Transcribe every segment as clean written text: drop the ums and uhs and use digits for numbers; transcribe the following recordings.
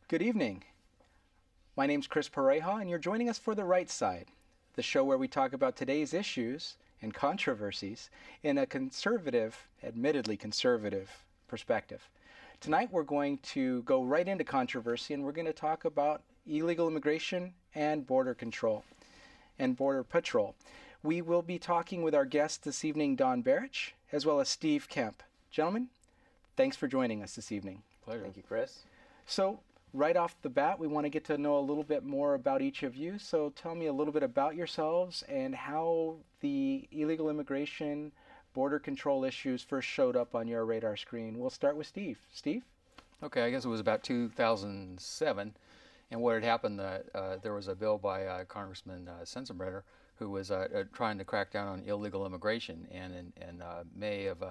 Good evening. My name's Chris Pareja, and you're joining us for The Right Side, the show where we talk about today's issues and controversies in a conservative, admittedly conservative, perspective. Tonight we're going to go right into controversy, and we're going to talk about illegal immigration and border control and border patrol. We will be talking with our guest this evening, Don Barich, as well as Steve Kemp. Gentlemen, thanks for joining us this evening. Pleasure. Thank you, Chris. So, right off the bat, we want to get to know a little bit more about each of you. So tell me a little bit about yourselves and how the illegal immigration, border control issues first showed up on your radar screen. We'll start with Steve. Steve? Okay, I guess it was about 2007, and what had happened, there was a bill by Congressman Sensenbrenner who was trying to crack down on illegal immigration, and in May of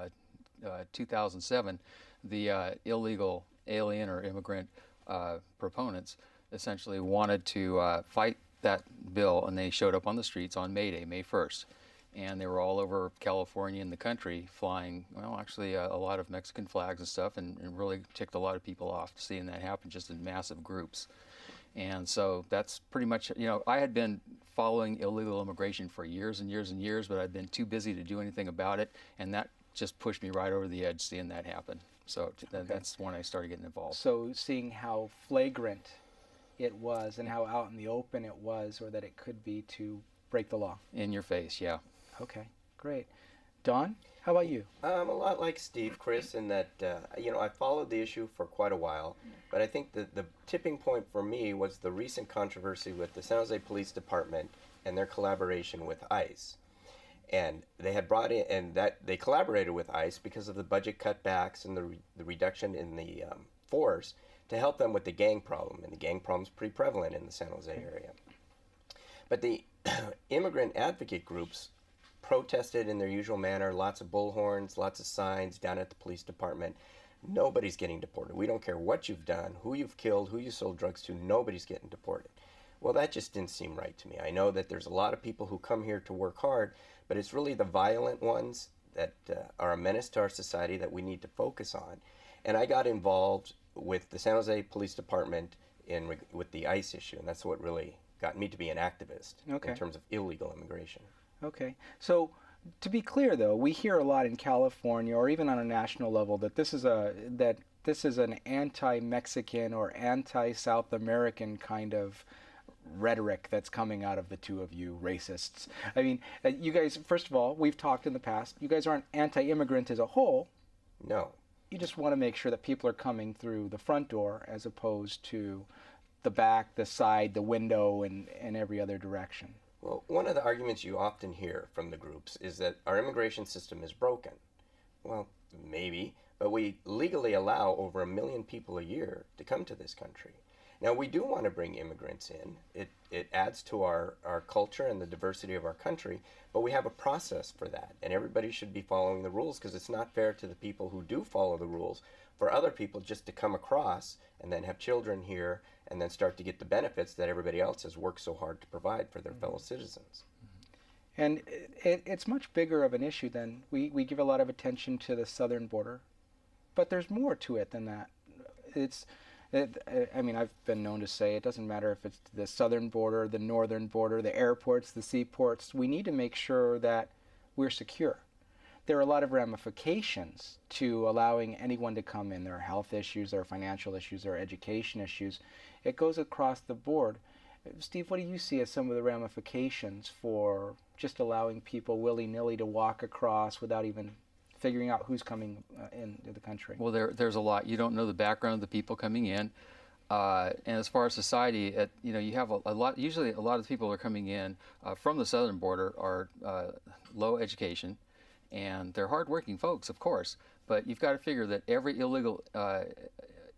2007, the illegal alien or immigrant proponents essentially wanted to fight that bill, and they showed up on the streets on May Day, May 1st. And they were all over California and the country flying, well, actually a lot of Mexican flags and stuff, and really ticked a lot of people off seeing that happen just in massive groups. And so that's pretty much, I had been following illegal immigration for years and years and years, but I'd been too busy to do anything about it, and that just pushed me right over the edge seeing that happen. So that's when I started getting involved. So seeing how flagrant it was and how out in the open it was, or that it could be, to break the law. In your face, yeah. Okay, great. Don, how about you? I'm a lot like Steve, Chris, in that, I followed the issue for quite a while, but I think that the tipping point for me was the recent controversy with the San Jose Police Department and their collaboration with ICE. And they had brought in, and that they collaborated with ICE because of the budget cutbacks and the reduction in the force to help them with the gang problem. And the gang problem is pretty prevalent in the San Jose area. But the immigrant advocate groups protested in their usual manner, lots of bullhorns, lots of signs down at the police department. Nobody's getting deported. We don't care what you've done, who you've killed, who you sold drugs to, nobody's getting deported. Well, that just didn't seem right to me. I know that there's a lot of people who come here to work hard, but it's really the violent ones that are a menace to our society that we need to focus on. And I got involved with the San Jose Police Department with the ICE issue, and that's what really got me to be an activist in terms of illegal immigration. Okay. So to be clear, though, we hear a lot in California, or even on a national level, that this is an anti-Mexican or anti-South American kind of rhetoric that's coming out of the two of you racists. I mean, you guys, first of all, we've talked in the past, you guys aren't anti-immigrant as a whole. No. You just want to make sure that people are coming through the front door as opposed to the back, the side, the window, and every other direction. Well, one of the arguments you often hear from the groups is that our immigration system is broken. Well, maybe, but we legally allow over 1 million people a year to come to this country. Now, we do want to bring immigrants in. It adds to our culture and the diversity of our country, but we have a process for that, and everybody should be following the rules, because it's not fair to the people who do follow the rules for other people just to come across and then have children here and then start to get the benefits that everybody else has worked so hard to provide for their fellow citizens. And it's much bigger of an issue than we give a lot of attention to the southern border, but there's more to it than that. I've been known to say it doesn't matter if it's the southern border, the northern border, the airports, the seaports. We need to make sure that we're secure. There are a lot of ramifications to allowing anyone to come in. There are health issues, there are financial issues, there are education issues. It goes across the board. Steve, what do you see as some of the ramifications for just allowing people willy-nilly to walk across without even figuring out who's coming into the country? Well, there's a lot. You don't know the background of the people coming in. And as far as society, you have a lot. Usually, a lot of the people who are coming in from the southern border are low education, and they're hardworking folks, of course. But you've got to figure that every illegal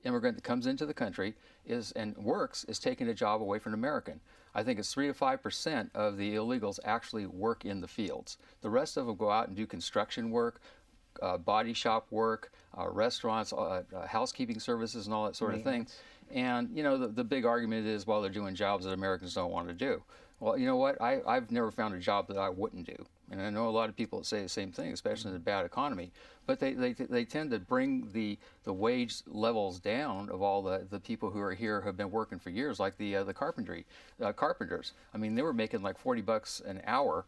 immigrant that comes into the country is taking a job away from an American. I think it's 3 to 5% of the illegals actually work in the fields. The rest of them go out and do construction work, body shop work, restaurants, housekeeping services, and all that sort of thing. And the big argument is, well, they're doing jobs that Americans don't want to do. Well, you know what? I've never found a job that I wouldn't do. And I know a lot of people say the same thing, especially in a bad economy. But they tend to bring the wage levels down of all the people who are here who have been working for years, like the carpenters. I mean, they were making like $40 an hour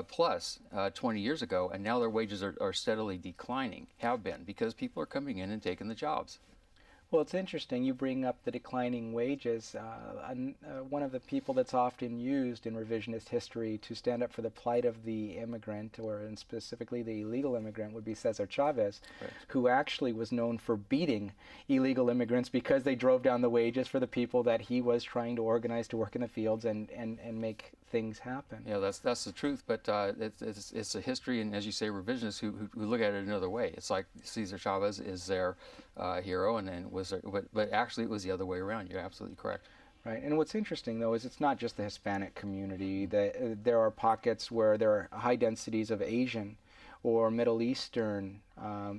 plus 20 years ago, and now their wages are steadily declining, have been, because people are coming in and taking the jobs. Well, it's interesting. You bring up the declining wages. One of the people that's often used in revisionist history to stand up for the plight of the immigrant, or in specifically the illegal immigrant, would be Cesar Chavez, Right. who actually was known for beating illegal immigrants because they drove down the wages for the people that he was trying to organize to work in the fields and make things happen. Yeah, that's the truth, but it's a history, and as you say, revisionists who look at it another way. It's like Cesar Chavez is their hero, and was there, but actually it was the other way around. You're absolutely correct. Right, and what's interesting though is it's not just the Hispanic community. There are pockets where there are high densities of Asian or Middle Eastern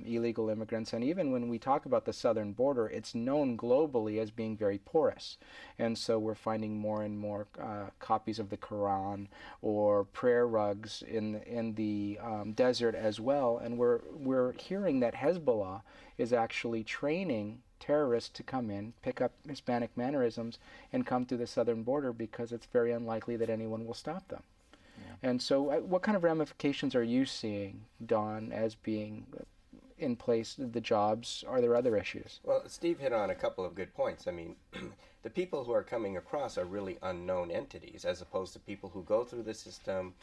illegal immigrants, and even when we talk about the southern border, it's known globally as being very porous, and so we're finding more and more copies of the Quran or prayer rugs in the desert as well, and we're hearing that Hezbollah is actually training terrorists to come in, pick up Hispanic mannerisms, and come through the southern border because it's very unlikely that anyone will stop them. Yeah. And so what kind of ramifications are you seeing, Don, as being in place, the jobs? Are there other issues? Well, Steve hit on a couple of good points. I mean, the people who are coming across are really unknown entities, as opposed to people who go through the system.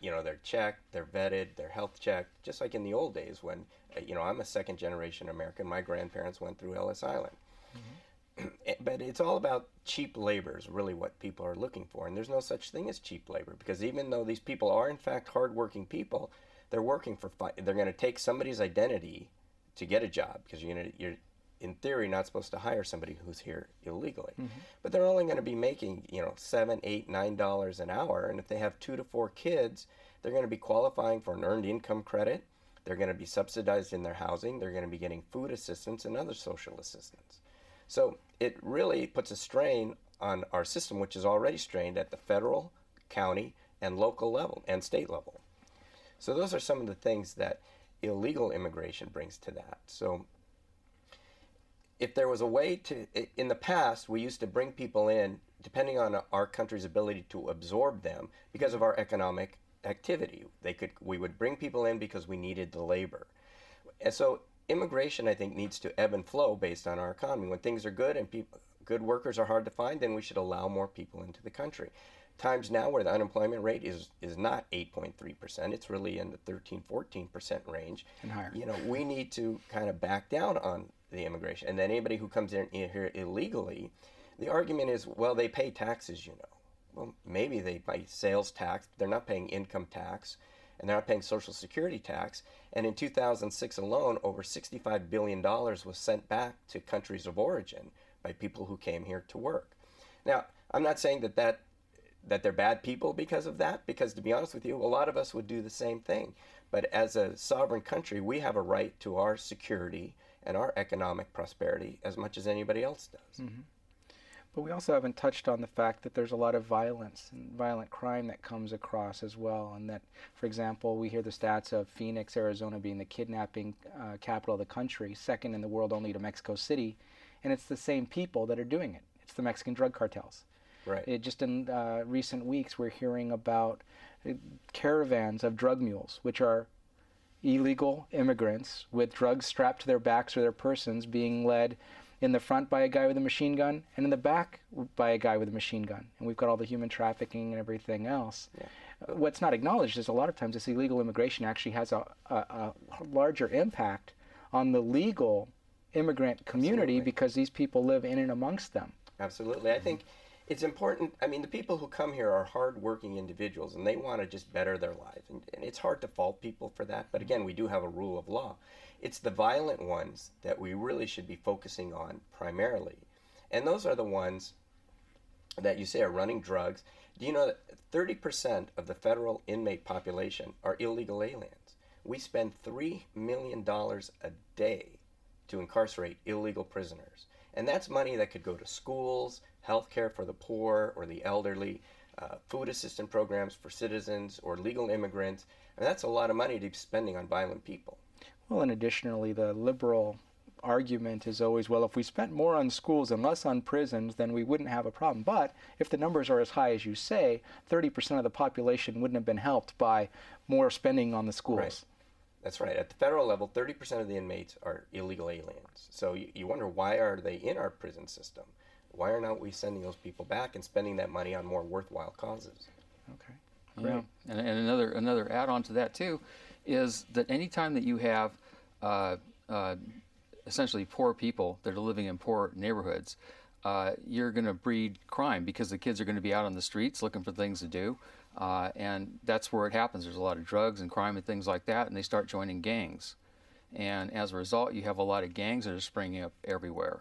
You know, they're checked, they're vetted, they're health checked, just like in the old days when, I'm a second generation American. My grandparents went through Ellis Island. Mm-hmm. But it's all about cheap labor is really what people are looking for. And there's no such thing as cheap labor, because even though these people are in fact hardworking people, they're working for they're going to take somebody's identity to get a job, because you're in theory not supposed to hire somebody who's here illegally. Mm-hmm. But they're only going to be making, $7, $8, $9 an hour, and if they have 2 to 4 kids, they're going to be qualifying for an earned income credit. They're going to be subsidized in their housing. They're going to be getting food assistance and other social assistance. So it really puts a strain on our system, which is already strained at the federal, county, and local level, and state level. So those are some of the things that illegal immigration brings to that. So if there was a way to, in the past, we used to bring people in, depending on our country's ability to absorb them, because of our economic activity. We would bring people in because we needed the labor. And so immigration, I think, needs to ebb and flow based on our economy. When things are good and good workers are hard to find, then we should allow more people into the country. Times now where the unemployment rate is not 8.3%, it's really in the 13-14% range. And higher. We need to kind of back down on the immigration. And then anybody who comes in here illegally, the argument is, well, they pay taxes, Well, maybe they pay sales tax, but they're not paying income tax, and they're not paying Social Security tax. And in 2006 alone, over $65 billion was sent back to countries of origin by people who came here to work. Now, I'm not saying that they're bad people because of that, because to be honest with you, a lot of us would do the same thing. But as a sovereign country, we have a right to our security and our economic prosperity as much as anybody else does. Mm-hmm. But we also haven't touched on the fact that there's a lot of violence and violent crime that comes across as well. And that, for example, we hear the stats of Phoenix, Arizona being the kidnapping capital of the country, second in the world only to Mexico City. And it's the same people that are doing it. It's the Mexican drug cartels. Right. Just in recent weeks, we're hearing about caravans of drug mules, which are illegal immigrants with drugs strapped to their backs or their persons, being led in the front by a guy with a machine gun and in the back by a guy with a machine gun. And we've got all the human trafficking and everything else. Yeah. What's not acknowledged is a lot of times this illegal immigration actually has a larger impact on the legal immigrant community. Absolutely. Because these people live in and amongst them. Absolutely. I think it's important. I mean, the people who come here are hardworking individuals, and they want to just better their lives. And it's hard to fault people for that. But again, we do have a rule of law. It's the violent ones that we really should be focusing on primarily. And those are the ones that you say are running drugs. Do you know that 30% of the federal inmate population are illegal aliens? We spend $3 million a day to incarcerate illegal prisoners. And that's money that could go to schools, health care for the poor or the elderly. food assistance programs for citizens or legal immigrants. And that's a lot of money to be spending on violent people. Well, and additionally, the liberal argument is always, well, if we spent more on schools and less on prisons, then we wouldn't have a problem. But if the numbers are as high as you say, 30% of the population wouldn't have been helped by more spending on the schools. Right. That's right. At the federal level, 30% of the inmates are illegal aliens. So you wonder, why are they in our prison system? Why are not we sending those people back and spending that money on more worthwhile causes? Okay, great. Yeah. And another add-on to that too is that anytime that you have essentially poor people that are living in poor neighborhoods, you're going to breed crime because the kids are going to be out on the streets looking for things to do, and that's where it happens. There's a lot of drugs and crime and things like that, and they start joining gangs. And as a result, you have a lot of gangs that are springing up everywhere.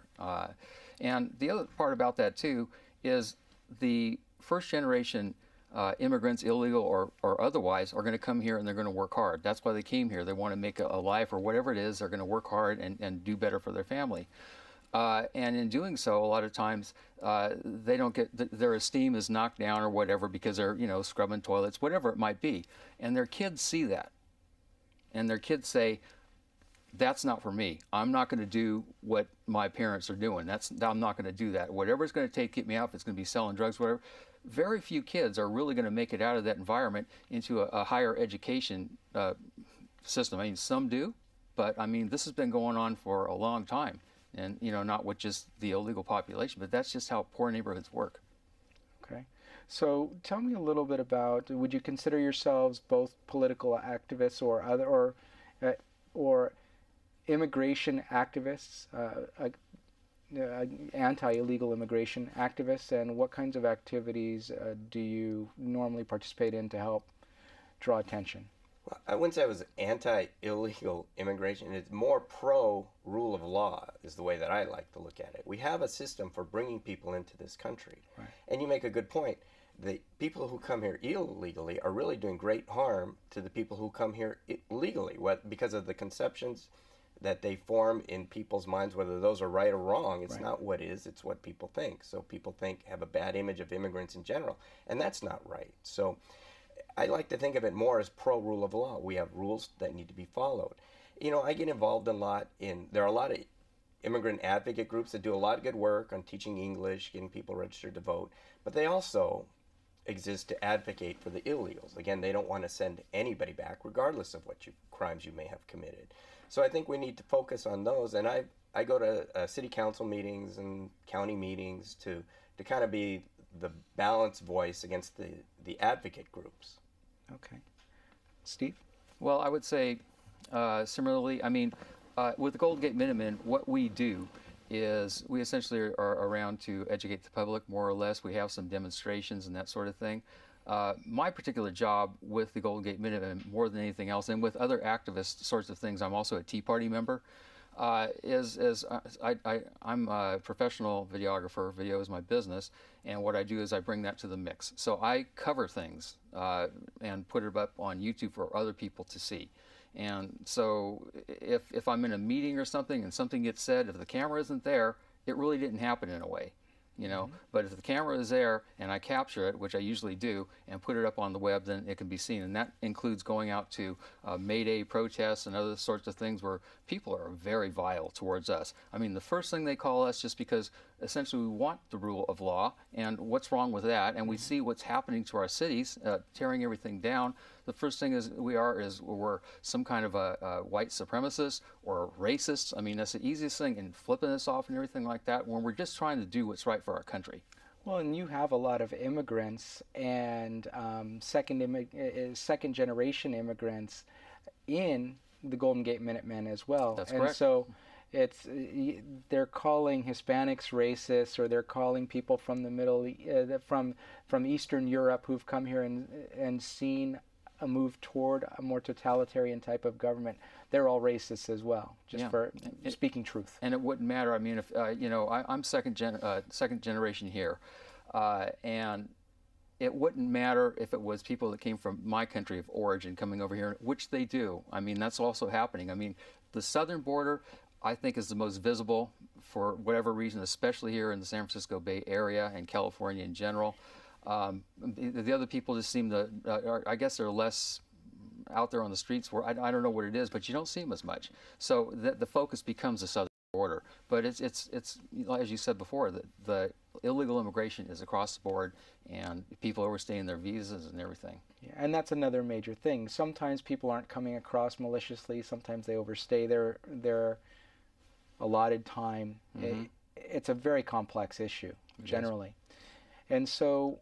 And the other part about that too is the first generation immigrants, illegal or otherwise, are going to come here and they're going to work hard. That's why they came here. They want to make a life or whatever it is. They're going to work hard and do better for their family. And in doing so, a lot of times they don't get their esteem is knocked down or whatever because they're scrubbing toilets, whatever it might be. And their kids see that, and their kids say, "That's not for me. I'm not going to do what my parents are doing. I'm not going to do that. Whatever it's going to take to get me out, if it's going to be selling drugs, whatever." Very few kids are really going to make it out of that environment into a higher education system. I mean, some do, but I mean, this has been going on for a long time, and not with just the illegal population, but that's just how poor neighborhoods work. Okay. So tell me a little bit about, would you consider yourselves both political activists or immigration activists, anti-illegal immigration activists, and what kinds of activities do you normally participate in to help draw attention? Well, I wouldn't say I was anti-illegal immigration. It's more pro-rule of law is the way that I like to look at it. We have a system for bringing people into this country. Right. And you make a good point. The people who come here illegally are really doing great harm to the people who come here legally, because of the conceptions that they form in people's minds, whether those are right or wrong. It's Right. not what is, it's what people think. So people have a bad image of immigrants in general, and that's not right. So I like to think of it more as pro-rule of law. We have rules that need to be followed. I get involved there are a lot of immigrant advocate groups that do a lot of good work on teaching English, getting people registered to vote, but they also exist to advocate for the illegals. Again, they don't want to send anybody back, regardless of what crimes you may have committed. So I think we need to focus on those, and I go to city council meetings and county meetings to kind of be the balanced voice against the advocate groups. Okay. Steve? Well, I would say similarly, I mean, with the Golden Gate Minutemen, what we do is we essentially are around to educate the public, more or less. We have some demonstrations and that sort of thing. My particular job with the Golden Gate Minutemen, more than anything else, and with other activist sorts of things, I'm also a Tea Party member, I'm a professional videographer. Video is my business, and what I do is I bring that to the mix. So I cover things and put it up on YouTube for other people to see. And so if I'm in a meeting or something and something gets said, if the camera isn't there, it really didn't happen in a way. Mm-hmm. But if the camera is there and I capture it, which I usually do, and put it up on the web, then it can be seen. And that includes going out to May Day protests and other sorts of things where people are very vile towards us. I mean, the first thing they call us, just because essentially we want the rule of law, and what's wrong with that, and we see what's happening to our cities, tearing everything down. The first thing we're some kind of a white supremacist or racist. I mean, that's the easiest thing, and flipping us off and everything like that when we're just trying to do what's right for our country. Well, and you have a lot of immigrants and second generation immigrants in the Golden Gate Minutemen as well. That's and correct. So they're calling Hispanics racist, or they're calling people from the from Eastern Europe who've come here and seen a move toward a more totalitarian type of government. They're all racists as well, just for speaking truth. And it wouldn't matter. I mean, if I'm second generation here, and it wouldn't matter if it was people that came from my country of origin coming over here, which they do. I mean, that's also happening. I mean, the southern border, I think, is the most visible for whatever reason, especially here in the San Francisco Bay Area and California in general. The other people just seem to, I guess they're less out there on the streets where I don't know what it is, but you don't see them as much. So the focus becomes the southern border. But it's as you said before, the illegal immigration is across the board, and people are overstaying their visas and everything. Yeah, and that's another major thing. Sometimes people aren't coming across maliciously. Sometimes they overstay their allotted time. Mm-hmm. It's a very complex issue, generally. And so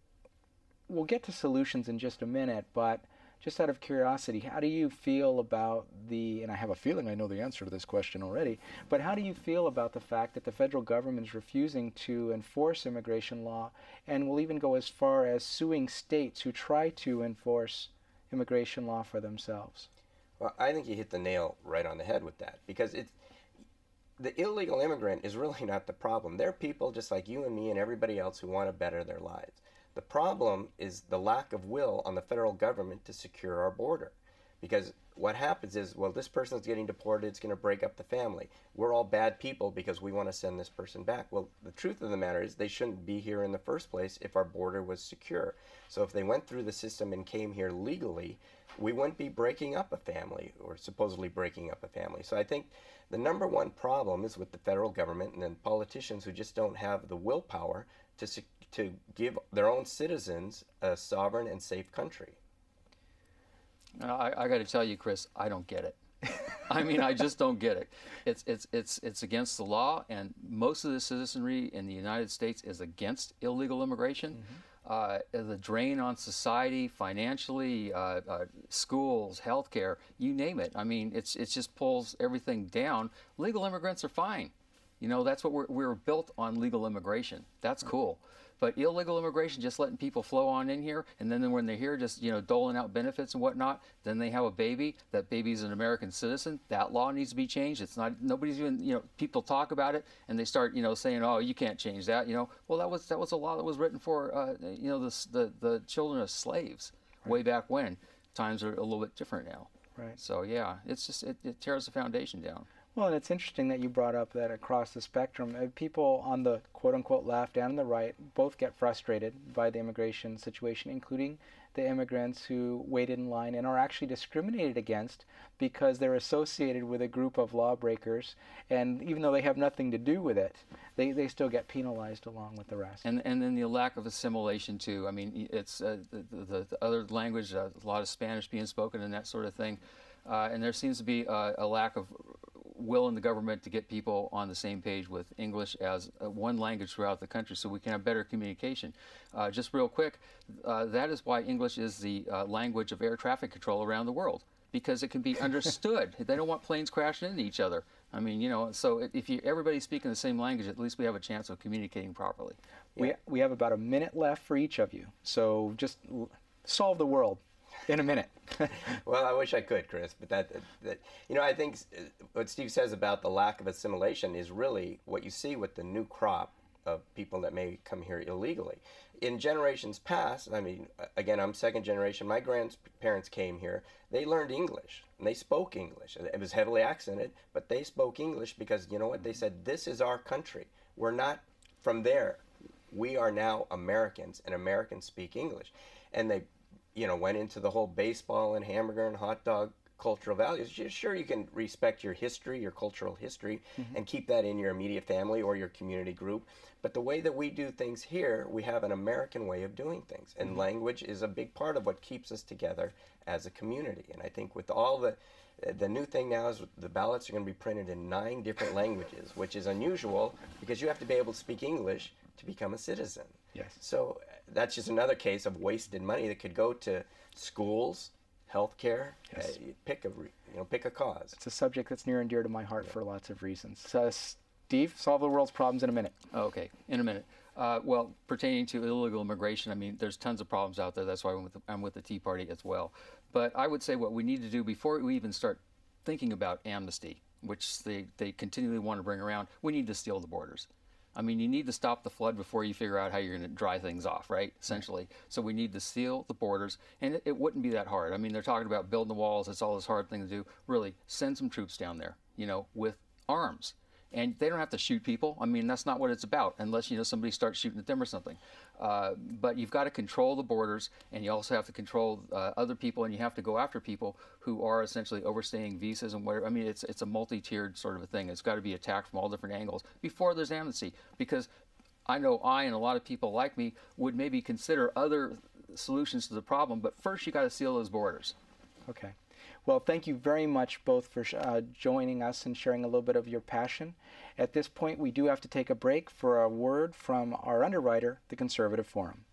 we'll get to solutions in just a minute, but just out of curiosity, how do you feel about and I have a feeling I know the answer to this question already, but how do you feel about the fact that the federal government is refusing to enforce immigration law and will even go as far as suing states who try to enforce immigration law for themselves? Well, I think you hit the nail right on the head with that, because the illegal immigrant is really not the problem. They're people just like you and me and everybody else who want to better their lives. The problem is the lack of will on the federal government to secure our border. Because what happens is, well, this person's getting deported, it's going to break up the family. We're all bad people because we want to send this person back. Well, the truth of the matter is they shouldn't be here in the first place if our border was secure. So if they went through the system and came here legally, we wouldn't be breaking up a family, or supposedly breaking up a family. So I think the number one problem is with the federal government and then politicians who just don't have the willpower to give their own citizens a sovereign and safe country. I got to tell you, Chris, I don't get it. I mean, I just don't get it. It's against the law, and most of the citizenry in the United States is against illegal immigration. Mm-hmm. The drain on society, financially, schools, healthcare, you name it. I mean, it just pulls everything down. Legal immigrants are fine. You know, that's what we're built on, legal immigration. That's cool. But illegal immigration, just letting people flow on in here, and then when they're here, just doling out benefits and whatnot. Then they have a baby. That baby's an American citizen. That law needs to be changed. It's not. Nobody's even. People talk about it, and they start saying, "Oh, you can't change that." Well, that was a law that was written for the children of slaves way back when. Times are a little bit different now. Right. So yeah, it's just it tears the foundation down. Well, and it's interesting that you brought up that across the spectrum, people on the quote-unquote left and the right both get frustrated by the immigration situation, including the immigrants who waited in line and are actually discriminated against because they're associated with a group of lawbreakers, and even though they have nothing to do with it, they still get penalized along with the rest. And then the lack of assimilation too. I mean, it's the other language, a lot of Spanish being spoken and that sort of thing, and there seems to be a lack of will in the government to get people on the same page with English as one language throughout the country so we can have better communication. Just real quick, that is why English is the language of air traffic control around the world, because it can be understood. They don't want planes crashing into each other. I mean, so if everybody's speaking the same language, at least we have a chance of communicating properly. Yeah. We have about a minute left for each of you, so just solve the world in a minute. Well, I wish I could, Chris, but that I think what Steve says about the lack of assimilation is really what you see with the new crop of people that may come here illegally. In generations past, I mean, again, I'm second generation. My grandparents came here. They learned English, and they spoke English. It was heavily accented, but they spoke English because, you know what? They said, this is our country. We're not from there. We are now Americans, and Americans speak English. And they went into the whole baseball and hamburger and hot dog cultural values. Sure, you can respect your history, your cultural history, mm-hmm. and keep that in your immediate family or your community group. But the way that we do things here, we have an American way of doing things. And mm-hmm. language is a big part of what keeps us together as a community. And I think with all the new thing now is the ballots are going to be printed in 9 different languages, which is unusual because you have to be able to speak English to become a citizen. Yes. So that's just another case of wasted money that could go to schools, healthcare. Yes. Pick a cause. It's a subject that's near and dear to my heart for lots of reasons. Steve, solve the world's problems in a minute. Okay, in a minute. Well, pertaining to illegal immigration, I mean, there's tons of problems out there. That's why I'm with the Tea Party as well. But I would say what we need to do before we even start thinking about amnesty, which they continually want to bring around, we need to seal the borders. I mean, you need to stop the flood before you figure out how you're going to dry things off, right, essentially. So we need to seal the borders, and it wouldn't be that hard. I mean, they're talking about building the walls. It's all this hard thing to do. Really, send some troops down there, with arms. And they don't have to shoot people. I mean, that's not what it's about, unless somebody starts shooting at them or something. But you've got to control the borders, and you also have to control other people, and you have to go after people who are essentially overstaying visas and whatever. I mean, it's a multi-tiered sort of a thing. It's got to be attacked from all different angles before there's amnesty, because I know I and a lot of people like me would maybe consider other solutions to the problem, but first you got to seal those borders. Okay. Well, thank you very much both for joining us and sharing a little bit of your passion. At this point, we do have to take a break for a word from our underwriter, the Conservative Forum.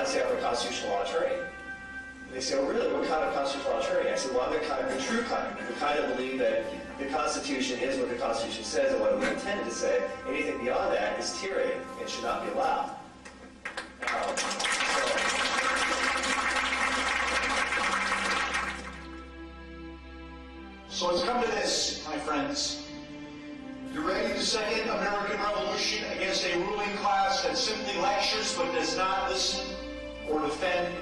say I'm a constitutional law attorney. And they say, oh really, what kind of constitutional law attorney? I said, well, I'm the true kind. The kind that believe that the Constitution is what the Constitution says and what it was intended to say. Anything beyond that is tyranny and should not be allowed. So it's come to this, my friends. You're ready the second American Revolution against a ruling class that simply lectures but does not listen or defend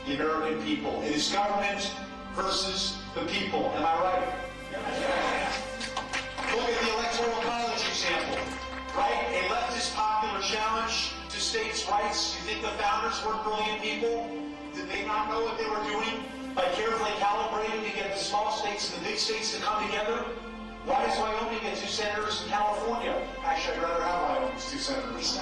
the American people. It is government versus the people. Am I right? Look at the Electoral College example, right? A leftist popular challenge to states' rights. You think the founders were brilliant people? Did they not know what they were doing by carefully calibrating to get the small states and the big states to come together? Why does Wyoming get 2 senators in California? Actually, I'd rather have Wyoming's 2 senators.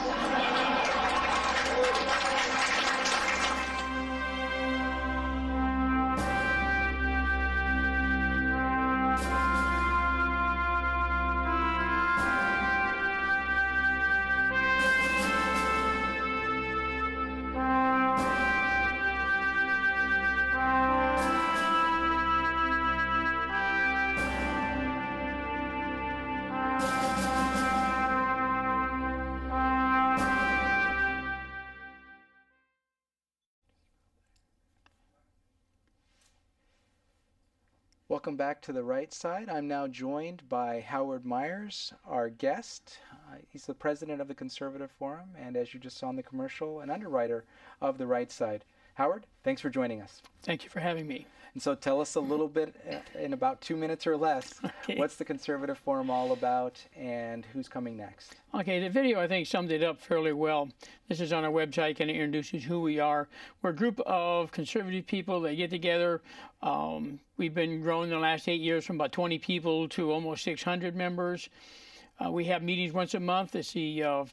Welcome back to The Right Side. I'm now joined by Howard Myers, our guest. He's the president of the Conservative Forum, and as you just saw in the commercial, an underwriter of The Right Side. Howard, thanks for joining us. Thank you for having me. And so tell us a little bit, in about 2 minutes or less, Okay. What's the Conservative Forum all about and who's coming next? Okay, the video I think summed it up fairly well. This is on our website, kind of introduces who we are. We're a group of conservative people that get together. We've been growing in the last 8 years from about 20 people to almost 600 members. We have meetings once a month. It's the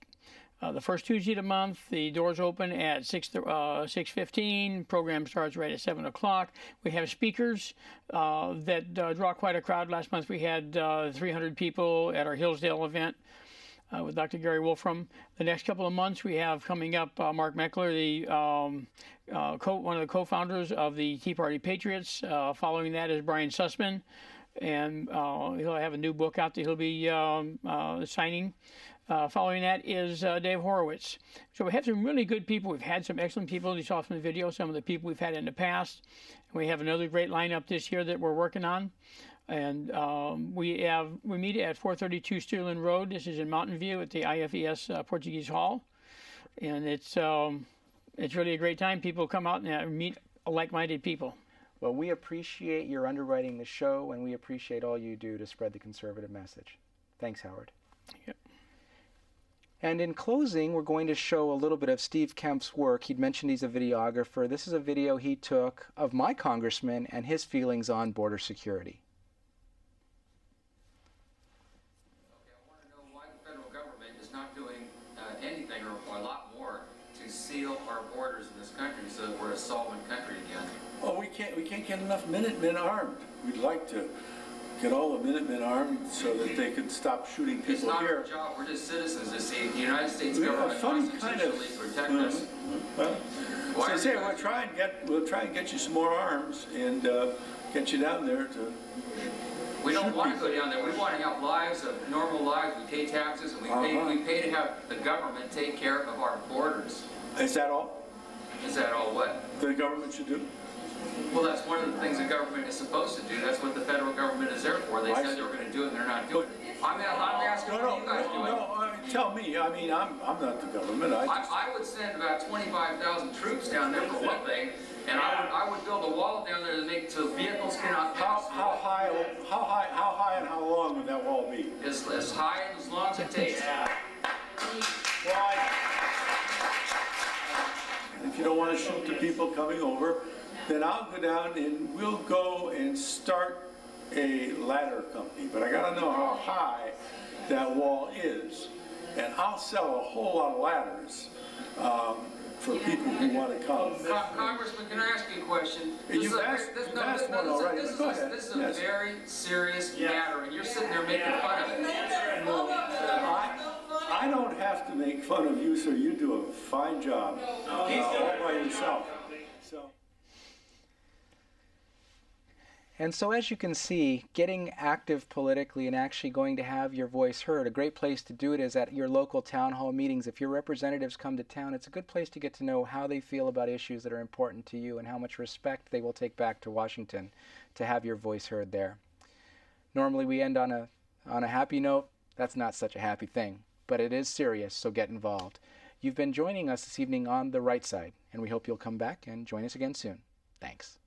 first Tuesday of the month. The doors open at 6:15. Program starts right at 7 o'clock. We have speakers that draw quite a crowd. Last month we had 300 people at our Hillsdale event with Dr. Gary Wolfram. The next couple of months we have coming up Mark Meckler, one of the co-founders of the Tea Party Patriots. Following that is Brian Sussman, and he'll have a new book out that he'll be signing. Following that is Dave Horowitz. So we have some really good people. We've had some excellent people. You saw from the video some of the people we've had in the past. We have another great lineup this year that we're working on. And we meet at 432 Sterling Road. This is in Mountain View at the IFES Portuguese Hall. And it's really a great time. People come out and meet like-minded people. Well, we appreciate your underwriting the show, and we appreciate all you do to spread the conservative message. Thanks, Howard. Yep. And in closing, we're going to show a little bit of Steve Kemp's work. He'd mentioned he's a videographer. This is a video he took of my congressman and his feelings on border security. Okay, I want to know why the federal government is not doing anything or a lot more to seal our borders in this country so that we're a solvent country again. Oh, we can't get enough Minutemen armed. We'd like to get all the Minutemen armed so that they can stop shooting It's people not here. our job. We're just citizens to see the United States We have a government funny kind of. constitutionally protect us. Well, Why so I are say you guys- we'll try and get you some more arms and get you down there to. We don't shoot want to people. go down there. We want to have lives of normal lives. We pay taxes and we pay to have the government take care of our borders. Is that all Is that all what? the government should do? Well, that's one of the things the government is supposed to do. That's what the federal government is there for. They I said see. they were going to do it, and they're not doing it. I'm asking what are you guys doing? Tell me. I mean, I'm not the government. I would send about 25,000 troops down there for one thing, and I would build a wall down there to make so vehicles cannot pass. How high, and how long would that wall be? As high and as long as it takes. Well, if you don't want to shoot the people coming over, then I'll go down and we'll go and start a ladder company. But I got to know how high that wall is, and I'll sell a whole lot of ladders for people who want to come. Congressman, can I ask you a question? You've asked one already. Go ahead. This is a Yes. very serious matter, and you're sitting there making fun of it. I don't have to make fun of you, sir. You do a fine job all by yourself. So. And so as you can see, getting active politically and actually going to have your voice heard, a great place to do it is at your local town hall meetings. If your representatives come to town, it's a good place to get to know how they feel about issues that are important to you and how much respect they will take back to Washington to have your voice heard there. Normally we end on a happy note. That's not such a happy thing, but it is serious, so get involved. You've been joining us this evening on The Right Side, and we hope you'll come back and join us again soon. Thanks.